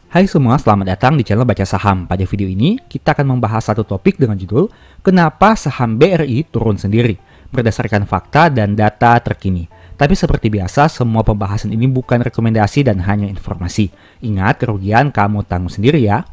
Hai semua, selamat datang di channel Baca Saham. Pada video ini, kita akan membahas satu topik dengan judul Kenapa Saham BRI Turun Sendiri, berdasarkan fakta dan data terkini. Tapi seperti biasa, semua pembahasan ini bukan rekomendasi dan hanya informasi. Ingat, kerugian kamu tanggung sendiri ya.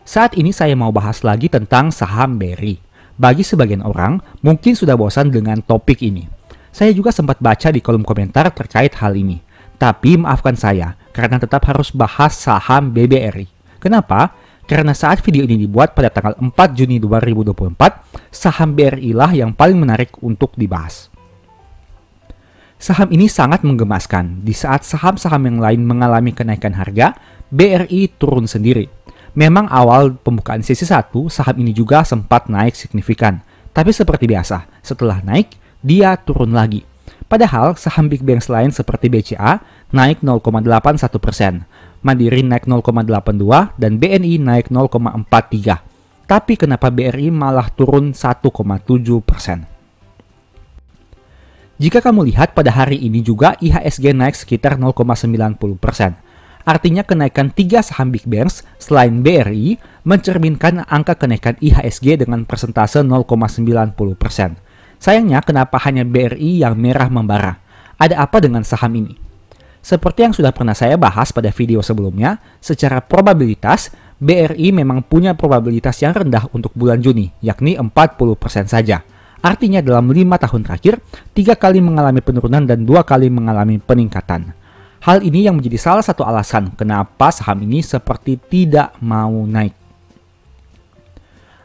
Saat ini saya mau bahas lagi tentang saham BRI. Bagi sebagian orang, mungkin sudah bosan dengan topik ini. Saya juga sempat baca di kolom komentar terkait hal ini. Tapi maafkan saya, karena tetap harus bahas saham BBRI. Kenapa? Karena saat video ini dibuat pada tanggal 4 Juni 2024, saham BRI lah yang paling menarik untuk dibahas. Saham ini sangat menggemaskan. Di saat saham-saham yang lain mengalami kenaikan harga, BRI turun sendiri. Memang awal pembukaan sesi 1, saham ini juga sempat naik signifikan. Tapi seperti biasa, setelah naik, dia turun lagi. Padahal saham big banks lain seperti BCA naik 0,81%, Mandiri naik 0,82%, dan BNI naik 0,43%. Tapi kenapa BRI malah turun 1,7%? Jika kamu lihat pada hari ini juga IHSG naik sekitar 0,90%. Artinya kenaikan 3 saham big banks selain BRI mencerminkan angka kenaikan IHSG dengan persentase 0,90%. Sayangnya kenapa hanya BRI yang merah membara? Ada apa dengan saham ini? Seperti yang sudah pernah saya bahas pada video sebelumnya, secara probabilitas, BRI memang punya probabilitas yang rendah untuk bulan Juni, yakni 40% saja. Artinya dalam 5 tahun terakhir, 3 kali mengalami penurunan dan 2 kali mengalami peningkatan. Hal ini yang menjadi salah satu alasan kenapa saham ini seperti tidak mau naik.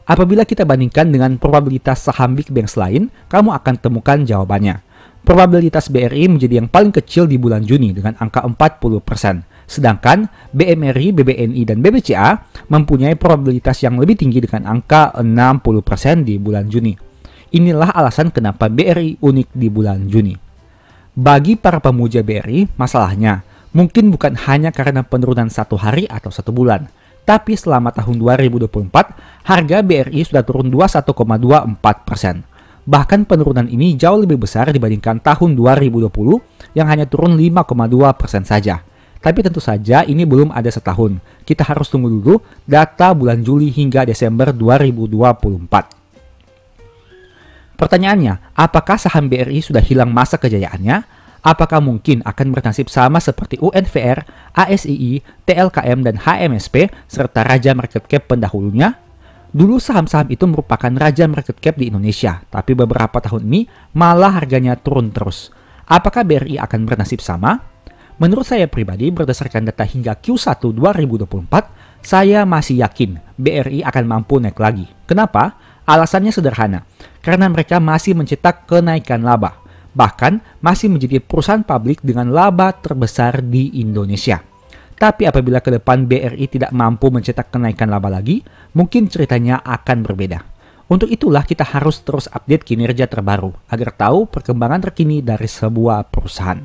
Apabila kita bandingkan dengan probabilitas saham big banks lain, kamu akan temukan jawabannya. Probabilitas BRI menjadi yang paling kecil di bulan Juni dengan angka 40%. Sedangkan BMRI, BBNI, dan BBCA mempunyai probabilitas yang lebih tinggi dengan angka 60% di bulan Juni. Inilah alasan kenapa BRI unik di bulan Juni. Bagi para pemuja BRI, masalahnya mungkin bukan hanya karena penurunan 1 hari atau 1 bulan. Tapi selama tahun 2024, harga BRI sudah turun 21,24%. Bahkan penurunan ini jauh lebih besar dibandingkan tahun 2020 yang hanya turun 5,2% saja. Tapi tentu saja ini belum ada setahun. Kita harus tunggu dulu data bulan Juli hingga Desember 2024. Pertanyaannya, apakah saham BRI sudah hilang masa kejayaannya? Apakah mungkin akan bernasib sama seperti UNVR, ASII, TLKM, dan HMSP, serta raja market cap pendahulunya? Dulu saham-saham itu merupakan raja market cap di Indonesia, tapi beberapa tahun ini malah harganya turun terus. Apakah BRI akan bernasib sama? Menurut saya pribadi, berdasarkan data hingga Q1 2024, saya masih yakin BRI akan mampu naik lagi. Kenapa? Alasannya sederhana, karena mereka masih mencetak kenaikan laba. Bahkan masih menjadi perusahaan publik dengan laba terbesar di Indonesia. Tapi apabila ke depan BRI tidak mampu mencetak kenaikan laba lagi, mungkin ceritanya akan berbeda. Untuk itulah kita harus terus update kinerja terbaru agar tahu perkembangan terkini dari sebuah perusahaan.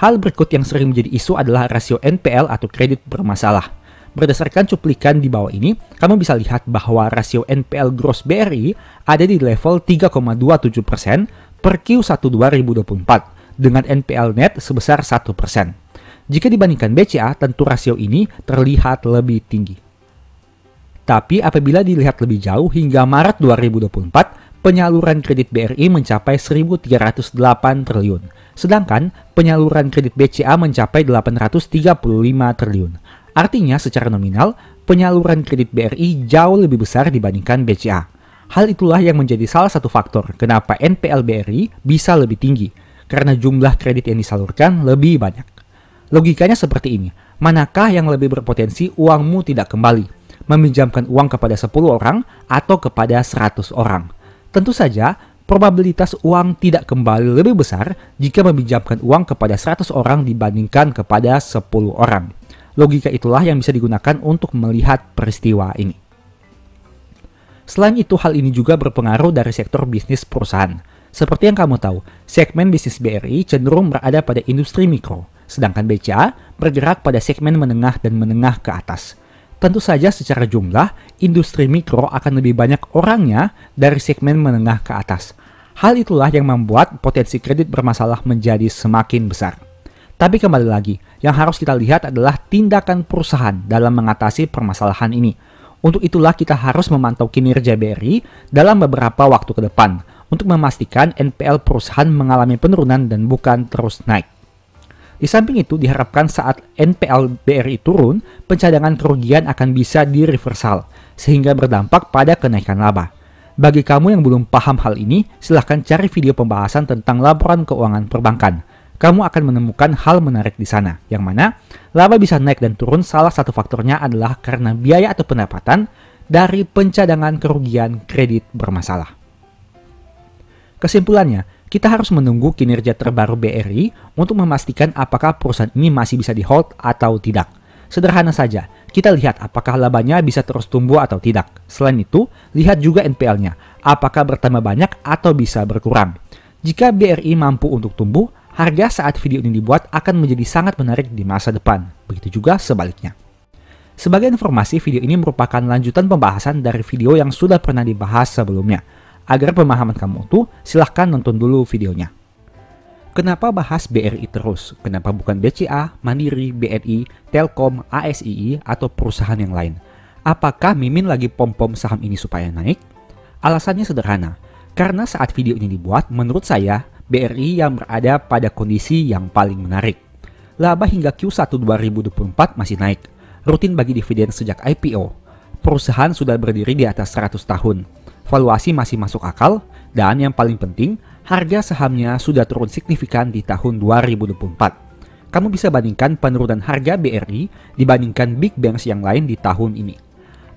Hal berikut yang sering menjadi isu adalah rasio NPL atau kredit bermasalah. Berdasarkan cuplikan di bawah ini, kamu bisa lihat bahwa rasio NPL gross BRI ada di level 3,27% per Q1 2024 dengan NPL net sebesar 1%. Jika dibandingkan BCA, tentu rasio ini terlihat lebih tinggi. Tapi apabila dilihat lebih jauh hingga Maret 2024, penyaluran kredit BRI mencapai 1.308 triliun. Sedangkan penyaluran kredit BCA mencapai 835 triliun. Artinya secara nominal, penyaluran kredit BRI jauh lebih besar dibandingkan BCA. Hal itulah yang menjadi salah satu faktor kenapa NPL BRI bisa lebih tinggi, karena jumlah kredit yang disalurkan lebih banyak. Logikanya seperti ini, manakah yang lebih berpotensi uangmu tidak kembali? Meminjamkan uang kepada 10 orang atau kepada 100 orang? Tentu saja, probabilitas uang tidak kembali lebih besar jika meminjamkan uang kepada 100 orang dibandingkan kepada 10 orang. Logika itulah yang bisa digunakan untuk melihat peristiwa ini. Selain itu, hal ini juga berpengaruh dari sektor bisnis perusahaan. Seperti yang kamu tahu, segmen bisnis BRI cenderung berada pada industri mikro, sedangkan BCA bergerak pada segmen menengah dan menengah ke atas. Tentu saja secara jumlah, industri mikro akan lebih banyak orangnya dari segmen menengah ke atas. Hal itulah yang membuat potensi kredit bermasalah menjadi semakin besar. Tapi kembali lagi, Yang harus kita lihat adalah tindakan perusahaan dalam mengatasi permasalahan ini. Untuk itulah kita harus memantau kinerja BRI dalam beberapa waktu ke depan untuk memastikan NPL perusahaan mengalami penurunan dan bukan terus naik. Di samping itu, diharapkan saat NPL BRI turun, pencadangan kerugian akan bisa direversal, sehingga berdampak pada kenaikan laba. Bagi kamu yang belum paham hal ini, silahkan cari video pembahasan tentang laporan keuangan perbankan. Kamu akan menemukan hal menarik di sana, yang mana laba bisa naik dan turun salah satu faktornya adalah karena biaya atau pendapatan dari pencadangan kerugian kredit bermasalah. Kesimpulannya, kita harus menunggu kinerja terbaru BRI untuk memastikan apakah perusahaan ini masih bisa di-hold atau tidak. Sederhana saja, kita lihat apakah labanya bisa terus tumbuh atau tidak. Selain itu, lihat juga NPL-nya, apakah bertambah banyak atau bisa berkurang. Jika BRI mampu untuk tumbuh, harga saat video ini dibuat akan menjadi sangat menarik di masa depan. Begitu juga sebaliknya. Sebagai informasi, video ini merupakan lanjutan pembahasan dari video yang sudah pernah dibahas sebelumnya. Agar pemahaman kamu utuh, silahkan nonton dulu videonya. Kenapa bahas BRI terus? Kenapa bukan BCA, Mandiri, BNI, Telkom, ASII, atau perusahaan yang lain? Apakah Mimin lagi pom-pom saham ini supaya naik? Alasannya sederhana, karena saat video ini dibuat, menurut saya, BRI yang berada pada kondisi yang paling menarik. Laba hingga Q1 2024 masih naik, rutin bagi dividen sejak IPO. Perusahaan sudah berdiri di atas 100 tahun. Valuasi masih masuk akal, dan yang paling penting, harga sahamnya sudah turun signifikan di tahun 2024. Kamu bisa bandingkan penurunan harga BRI dibandingkan big banks yang lain di tahun ini.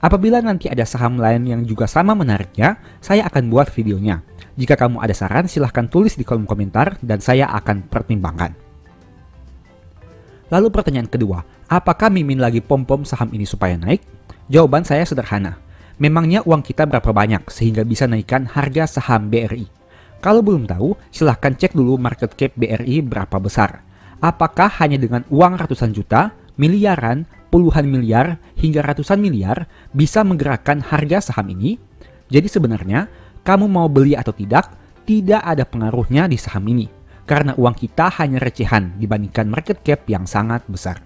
Apabila nanti ada saham lain yang juga sama menariknya, saya akan buat videonya. Jika kamu ada saran, silahkan tulis di kolom komentar dan saya akan pertimbangkan. Lalu pertanyaan kedua, apakah Mimin lagi pom-pom saham ini supaya naik? Jawaban saya sederhana. Memangnya uang kita berapa banyak sehingga bisa naikkan harga saham BRI? Kalau belum tahu, silahkan cek dulu market cap BRI berapa besar. Apakah hanya dengan uang ratusan juta, miliaran, puluhan miliar, hingga ratusan miliar bisa menggerakkan harga saham ini? Jadi sebenarnya, kamu mau beli atau tidak ada pengaruhnya di saham ini. Karena uang kita hanya recehan dibandingkan market cap yang sangat besar.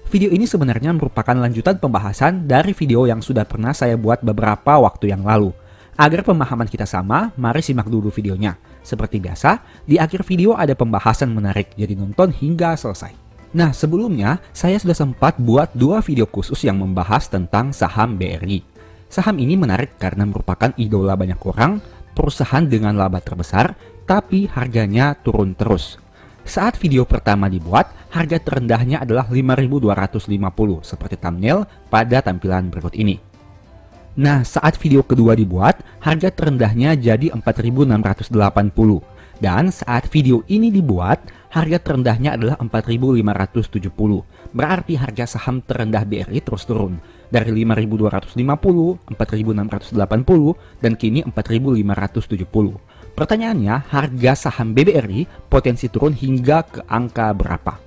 Video ini sebenarnya merupakan lanjutan pembahasan dari video yang sudah pernah saya buat beberapa waktu yang lalu. Agar pemahaman kita sama, mari simak dulu videonya. Seperti biasa, di akhir video ada pembahasan menarik, jadi nonton hingga selesai. Nah, sebelumnya saya sudah sempat buat 2 video khusus yang membahas tentang saham BRI. Saham ini menarik karena merupakan idola banyak orang, perusahaan dengan laba terbesar, tapi harganya turun terus. Saat video pertama dibuat, harga terendahnya adalah 5.250 seperti thumbnail pada tampilan berikut ini. Nah, saat video kedua dibuat, harga terendahnya jadi 4.680. Dan saat video ini dibuat, harga terendahnya adalah 4.570. Berarti harga saham terendah BRI terus turun. Dari 5.250, 4.680, dan kini 4.570. Pertanyaannya, harga saham BBRI potensi turun hingga ke angka berapa?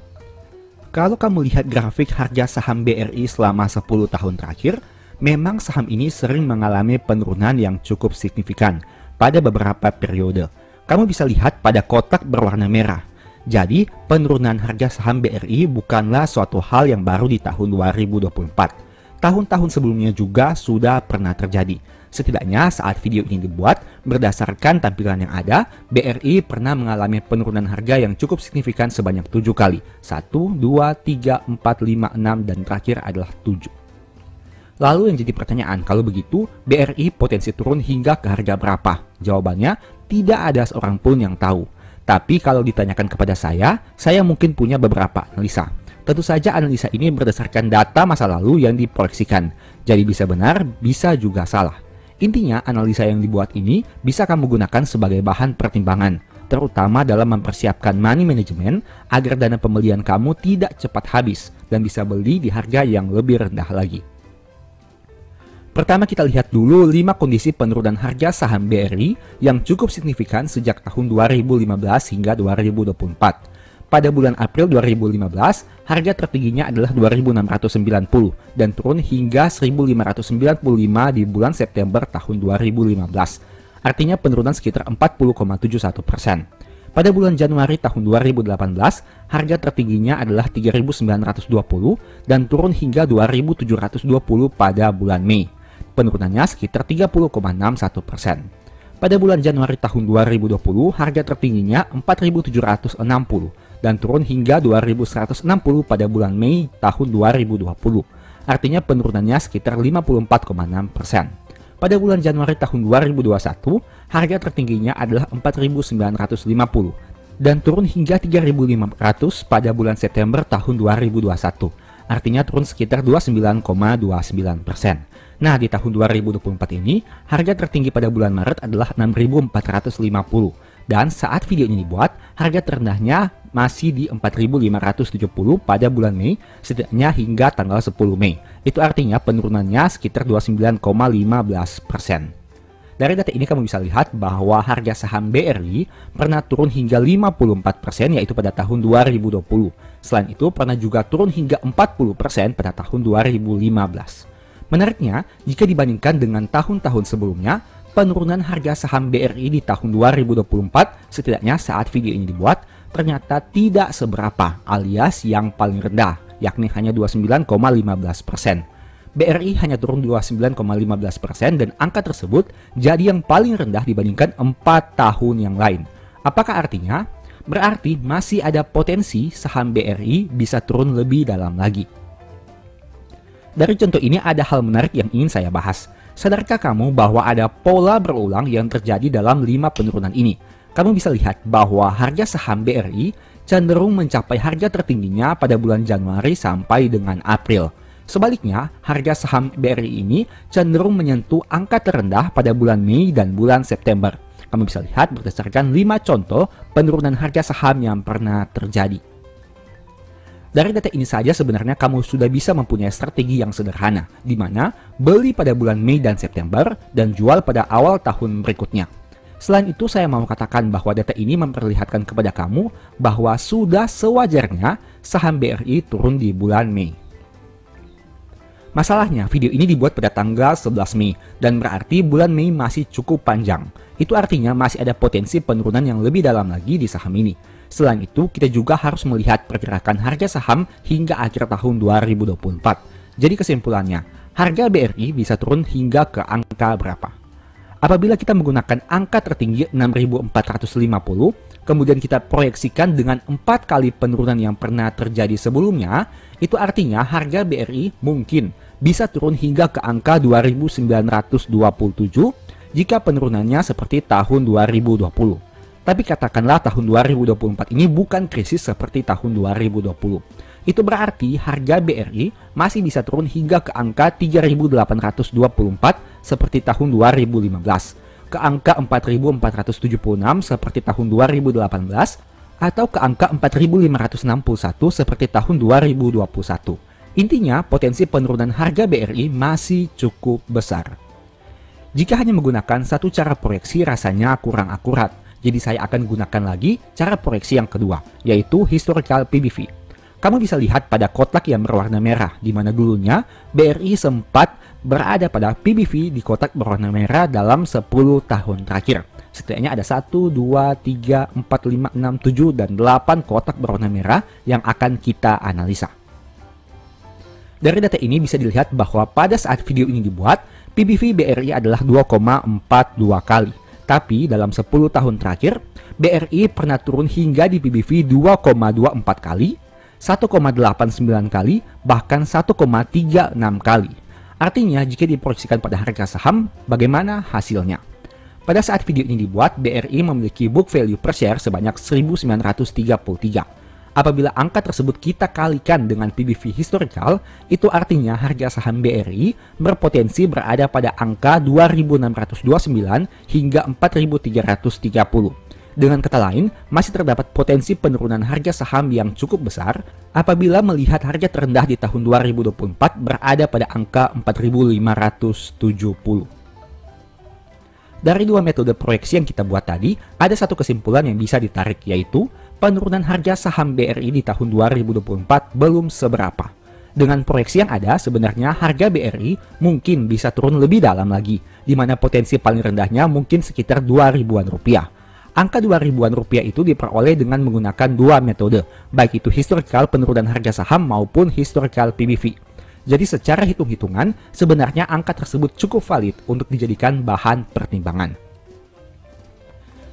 Kalau kamu lihat grafik harga saham BRI selama 10 tahun terakhir, memang saham ini sering mengalami penurunan yang cukup signifikan pada beberapa periode. Kamu bisa lihat pada kotak berwarna merah. Jadi, penurunan harga saham BRI bukanlah suatu hal yang baru di tahun 2024. Tahun-tahun sebelumnya juga sudah pernah terjadi. Setidaknya saat video ini dibuat, berdasarkan tampilan yang ada, BRI pernah mengalami penurunan harga yang cukup signifikan sebanyak 7 kali. 1, 2, 3, 4, 5, 6, dan terakhir adalah 7. Lalu yang jadi pertanyaan, kalau begitu BRI potensi turun hingga ke harga berapa? Jawabannya, tidak ada seorang pun yang tahu. Tapi kalau ditanyakan kepada saya mungkin punya beberapa analisa. Tentu saja analisa ini berdasarkan data masa lalu yang diproyeksikan. Jadi bisa benar, bisa juga salah. Intinya, analisa yang dibuat ini bisa kamu gunakan sebagai bahan pertimbangan, terutama dalam mempersiapkan money management agar dana pembelian kamu tidak cepat habis dan bisa beli di harga yang lebih rendah lagi. Pertama kita lihat dulu 5 kondisi penurunan harga saham BRI yang cukup signifikan sejak tahun 2015 hingga 2024. Pada bulan April 2015, harga tertingginya adalah 2.690 dan turun hingga 1.595 di bulan September tahun 2015. Artinya penurunan sekitar 40,71%. Pada bulan Januari tahun 2018, harga tertingginya adalah 3.920 dan turun hingga 2.720 pada bulan Mei. Penurunannya sekitar 30,61%. Pada bulan Januari tahun 2020, harga tertingginya 4.760 dan turun hingga 2.160 pada bulan Mei tahun 2020. Artinya penurunannya sekitar 54,6%. Pada bulan Januari tahun 2021, harga tertingginya adalah 4.950 dan turun hingga 3.500 pada bulan September tahun 2021. Artinya turun sekitar 29,29%. Nah, di tahun 2024 ini, harga tertinggi pada bulan Maret adalah 6.450 dan saat video ini dibuat, harga terendahnya masih di 4.570 pada bulan Mei, setidaknya hingga tanggal 10 Mei. Itu artinya penurunannya sekitar 29,15%. Dari data ini kamu bisa lihat bahwa harga saham BRI pernah turun hingga 54% yaitu pada tahun 2020. Selain itu pernah juga turun hingga 40% pada tahun 2015. Menariknya, jika dibandingkan dengan tahun-tahun sebelumnya, penurunan harga saham BRI di tahun 2024 setidaknya saat video ini dibuat ternyata tidak seberapa alias yang paling rendah, yakni hanya 29,15%. BRI hanya turun 29,15% dan angka tersebut jadi yang paling rendah dibandingkan 4 tahun yang lain. Apakah artinya? Berarti masih ada potensi saham BRI bisa turun lebih dalam lagi. Dari contoh ini ada hal menarik yang ingin saya bahas. Sadarkah kamu bahwa ada pola berulang yang terjadi dalam 5 penurunan ini? Kamu bisa lihat bahwa harga saham BRI cenderung mencapai harga tertingginya pada bulan Januari sampai dengan April. Sebaliknya, harga saham BRI ini cenderung menyentuh angka terendah pada bulan Mei dan bulan September. Kamu bisa lihat berdasarkan 5 contoh penurunan harga saham yang pernah terjadi. Dari data ini saja sebenarnya kamu sudah bisa mempunyai strategi yang sederhana, di mana beli pada bulan Mei dan September dan jual pada awal tahun berikutnya. Selain itu saya mau katakan bahwa data ini memperlihatkan kepada kamu bahwa sudah sewajarnya saham BRI turun di bulan Mei. Masalahnya video ini dibuat pada tanggal 11 Mei dan berarti bulan Mei masih cukup panjang. Itu artinya masih ada potensi penurunan yang lebih dalam lagi di saham ini. Selain itu, kita juga harus melihat pergerakan harga saham hingga akhir tahun 2024. Jadi kesimpulannya, harga BRI bisa turun hingga ke angka berapa? Apabila kita menggunakan angka tertinggi 6.450, kemudian kita proyeksikan dengan 4 kali penurunan yang pernah terjadi sebelumnya, itu artinya harga BRI mungkin bisa turun hingga ke angka 2.927 jika penurunannya seperti tahun 2020. Tapi katakanlah tahun 2024 ini bukan krisis seperti tahun 2020. Itu berarti harga BRI masih bisa turun hingga ke angka 3.824 seperti tahun 2015, ke angka 4.476 seperti tahun 2018, atau ke angka 4.561 seperti tahun 2021. Intinya, potensi penurunan harga BRI masih cukup besar. Jika hanya menggunakan satu cara proyeksi rasanya kurang akurat. Jadi saya akan gunakan lagi cara proyeksi yang kedua, yaitu historical PBV. Kamu bisa lihat pada kotak yang berwarna merah, di mana dulunya BRI sempat berada pada PBV di kotak berwarna merah dalam 10 tahun terakhir. Setidaknya ada 1, 2, 3, 4, 5, 6, 7, dan 8 kotak berwarna merah yang akan kita analisa. Dari data ini bisa dilihat bahwa pada saat video ini dibuat, PBV BRI adalah 2,42 kali. Tapi dalam 10 tahun terakhir, BRI pernah turun hingga di PBV 2,24 kali, 1,89 kali, bahkan 1,36 kali. Artinya jika diproyeksikan pada harga saham, bagaimana hasilnya? Pada saat video ini dibuat, BRI memiliki book value per share sebanyak 1.933. Apabila angka tersebut kita kalikan dengan PBV historical, itu artinya harga saham BRI berpotensi berada pada angka 2.629 hingga 4.330. Dengan kata lain, masih terdapat potensi penurunan harga saham yang cukup besar apabila melihat harga terendah di tahun 2024 berada pada angka 4.570. Dari dua metode proyeksi yang kita buat tadi, ada satu kesimpulan yang bisa ditarik, yaitu penurunan harga saham BRI di tahun 2024 belum seberapa. Dengan proyeksi yang ada, sebenarnya harga BRI mungkin bisa turun lebih dalam lagi, di mana potensi paling rendahnya mungkin sekitar 2.000-an rupiah. Angka 2.000-an rupiah itu diperoleh dengan menggunakan dua metode, baik itu historical penurunan harga saham maupun historical PBV. Jadi secara hitung-hitungan, sebenarnya angka tersebut cukup valid untuk dijadikan bahan pertimbangan.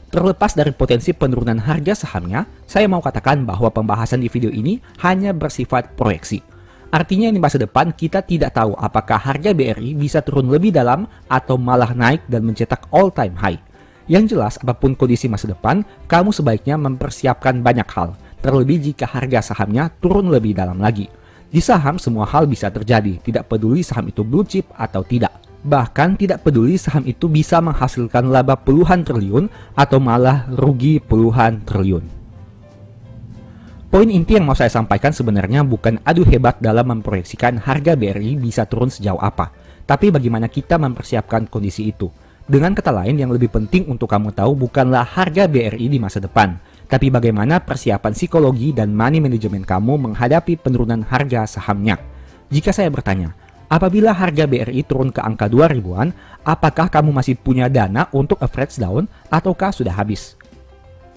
Terlepas dari potensi penurunan harga sahamnya, saya mau katakan bahwa pembahasan di video ini hanya bersifat proyeksi. Artinya di masa depan kita tidak tahu apakah harga BRI bisa turun lebih dalam atau malah naik dan mencetak all-time high. Yang jelas, apapun kondisi masa depan, kamu sebaiknya mempersiapkan banyak hal, terlebih jika harga sahamnya turun lebih dalam lagi. Di saham, semua hal bisa terjadi, tidak peduli saham itu blue chip atau tidak. Bahkan tidak peduli saham itu bisa menghasilkan laba puluhan triliun atau malah rugi puluhan triliun. Poin inti yang mau saya sampaikan sebenarnya bukan adu hebat dalam memproyeksikan harga BRI bisa turun sejauh apa, tapi bagaimana kita mempersiapkan kondisi itu. Dengan kata lain, yang lebih penting untuk kamu tahu bukanlah harga BRI di masa depan, tapi bagaimana persiapan psikologi dan money management kamu menghadapi penurunan harga sahamnya. Jika saya bertanya, apabila harga BRI turun ke angka 2.000-an, apakah kamu masih punya dana untuk average down ataukah sudah habis?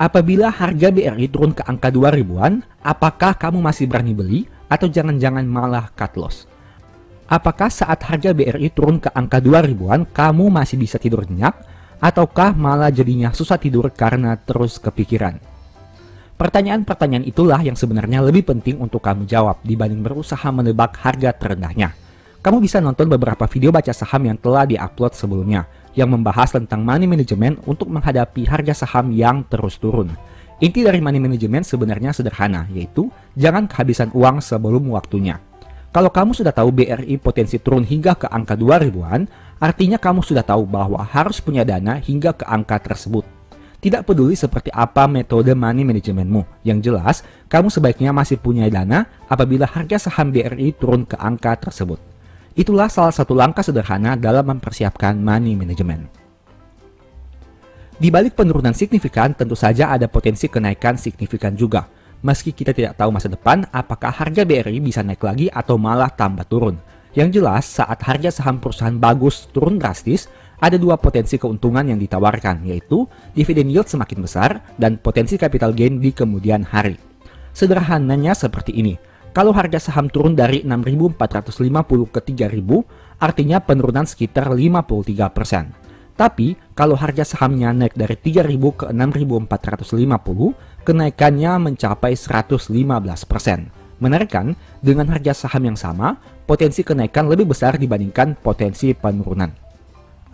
Apabila harga BRI turun ke angka 2.000-an, apakah kamu masih berani beli atau jangan-jangan malah cut loss? Apakah saat harga BRI turun ke angka 2.000-an, kamu masih bisa tidur nyenyak ataukah malah jadinya susah tidur karena terus kepikiran? Pertanyaan-pertanyaan itulah yang sebenarnya lebih penting untuk kamu jawab dibanding berusaha menebak harga terendahnya. Kamu bisa nonton beberapa video baca saham yang telah diupload sebelumnya, yang membahas tentang money management untuk menghadapi harga saham yang terus turun. Inti dari money management sebenarnya sederhana, yaitu jangan kehabisan uang sebelum waktunya. Kalau kamu sudah tahu BRI potensi turun hingga ke angka 2.000-an, artinya kamu sudah tahu bahwa harus punya dana hingga ke angka tersebut. Tidak peduli seperti apa metode money managementmu, yang jelas kamu sebaiknya masih punya dana apabila harga saham BRI turun ke angka tersebut. Itulah salah satu langkah sederhana dalam mempersiapkan money management. Di balik penurunan signifikan, tentu saja ada potensi kenaikan signifikan juga. Meski kita tidak tahu masa depan apakah harga BRI bisa naik lagi atau malah tambah turun. Yang jelas, saat harga saham perusahaan bagus turun drastis, ada dua potensi keuntungan yang ditawarkan, yaitu dividen yield semakin besar dan potensi capital gain di kemudian hari. Sederhananya seperti ini. Kalau harga saham turun dari 6.450 ke 3.000, artinya penurunan sekitar 53%. Tapi, kalau harga sahamnya naik dari 3.000 ke 6.450, kenaikannya mencapai 115%. Menarikkan, dengan harga saham yang sama, potensi kenaikan lebih besar dibandingkan potensi penurunan.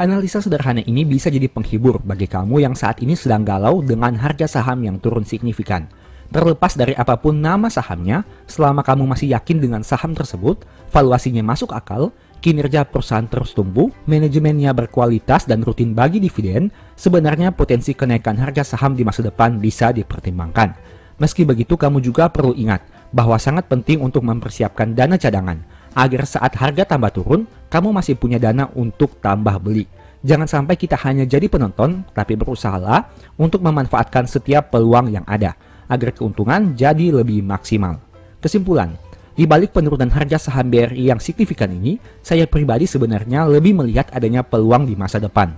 Analisa sederhana ini bisa jadi penghibur bagi kamu yang saat ini sedang galau dengan harga saham yang turun signifikan. Terlepas dari apapun nama sahamnya, selama kamu masih yakin dengan saham tersebut, valuasinya masuk akal, kinerja perusahaan terus tumbuh, manajemennya berkualitas dan rutin bagi dividen, sebenarnya potensi kenaikan harga saham di masa depan bisa dipertimbangkan. Meski begitu, kamu juga perlu ingat bahwa sangat penting untuk mempersiapkan dana cadangan, agar saat harga tambah turun, kamu masih punya dana untuk tambah beli. Jangan sampai kita hanya jadi penonton, tapi berusahalah untuk memanfaatkan setiap peluang yang ada, agar keuntungan jadi lebih maksimal. Kesimpulan, di balik penurunan harga saham BRI yang signifikan ini, saya pribadi sebenarnya lebih melihat adanya peluang di masa depan.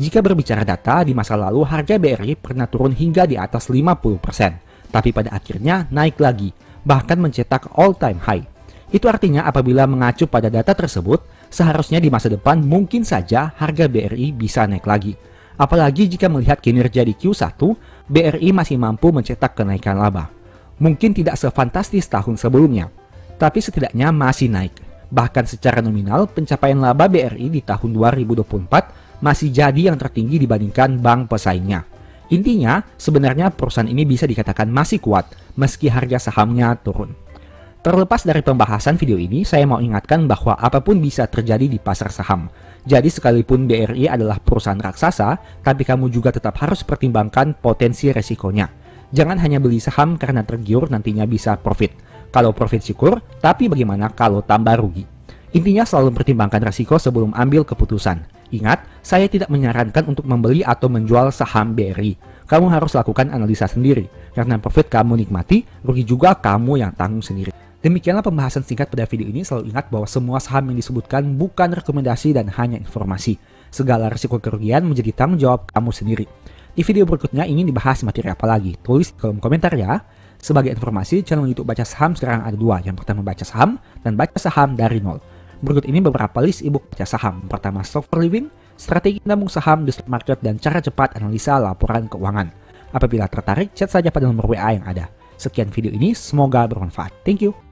Jika berbicara data, di masa lalu harga BRI pernah turun hingga di atas 50%, tapi pada akhirnya naik lagi, bahkan mencetak all-time high. Itu artinya apabila mengacu pada data tersebut, seharusnya di masa depan mungkin saja harga BRI bisa naik lagi. Apalagi jika melihat kinerja di Q1, BRI masih mampu mencetak kenaikan laba. Mungkin tidak sefantastis tahun sebelumnya, tapi setidaknya masih naik. Bahkan secara nominal, pencapaian laba BRI di tahun 2024 masih jadi yang tertinggi dibandingkan bank pesaingnya. Intinya, sebenarnya perusahaan ini bisa dikatakan masih kuat meski harga sahamnya turun. Terlepas dari pembahasan video ini, saya mau ingatkan bahwa apapun bisa terjadi di pasar saham. Jadi sekalipun BRI adalah perusahaan raksasa, tapi kamu juga tetap harus pertimbangkan potensi resikonya. Jangan hanya beli saham karena tergiur nantinya bisa profit. Kalau profit syukur, tapi bagaimana kalau tambah rugi? Intinya selalu pertimbangkan resiko sebelum ambil keputusan. Ingat, saya tidak menyarankan untuk membeli atau menjual saham BRI. Kamu harus lakukan analisa sendiri, karena profit kamu nikmati, rugi juga kamu yang tanggung sendiri. Demikianlah pembahasan singkat pada video ini. Selalu ingat bahwa semua saham yang disebutkan bukan rekomendasi dan hanya informasi. Segala risiko kerugian menjadi tanggung jawab kamu sendiri. Di video berikutnya ingin dibahas materi apa lagi? Tulis di kolom komentar ya. Sebagai informasi, channel YouTube Baca Saham sekarang ada dua. Yang pertama Baca Saham dan Baca Saham dari nol. Berikut ini beberapa list ebook Baca Saham. Pertama, Stock for Living, Strategi Menabung Saham di Stock Market, dan Cara Cepat Analisa Laporan Keuangan. Apabila tertarik, chat saja pada nomor WA yang ada. Sekian video ini, semoga bermanfaat. Thank you.